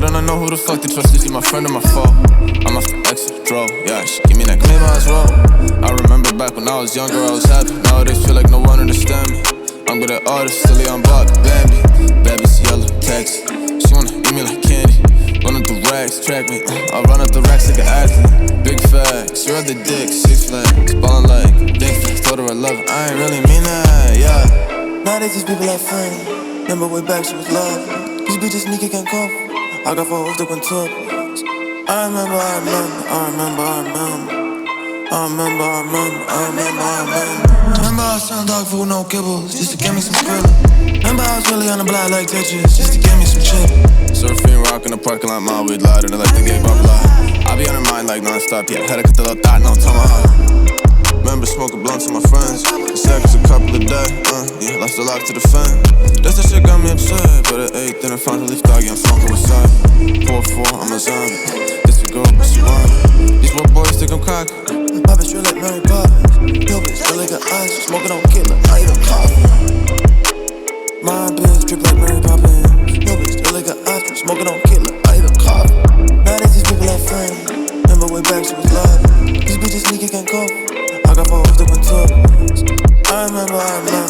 don't know who the fuck to trust. Is she my friend or my foe? I'm off the exit, drove. Yeah, she give me that claim I was roll. I remember back when I was younger, I was happy. Nowadays feel like no one understand me. I'm good at artists, silly on block, Bambi. Baby's yellow, taxi. She wanna eat me like candy. Running through racks, track me. I run up the racks like an athlete. Big facts, she read the dick, 6 flags. Ballin' like dick flags, told her I love her. I ain't really mean that, yeah. Nowadays these people like friends. Remember way back she was love. These bitches sneaky can't cover. I got 4 hoes that went top. I remember. Remember I was selling dog food, no kibbles, just to get me some skrilla. Remember I was really on the block like Tetris, just to get me some chip. Surfing, rock in the parking lot, my weed loud, and I like the gay bubble lot. I be on her mind like non-stop, yeah, had to cut the little thought, no tomahawk. Remember smoking blunts with my friends, seconds a couple of days, yeah, lost the lock to the fan. That's the shit got me upset, but at 8, then I found a leaf dog, yeah, I'm smoking with side. 4-4, I'm a zombie, this a girl, but she want me. These little boys think I'm cocky. Poppin' straight like Mary Poppins. Yo bitch, feel like an ice, smoking on killer, I eat a coffee. My bitch, drip like Mary Poppins. Yo bitch, feel like an ice, smoking on killer, I eat a coffee. Nowadays these people like friends. Remember way back she was love. These bitches sneaky can't cover. I got 4 hoes that went top. I remember. I remember.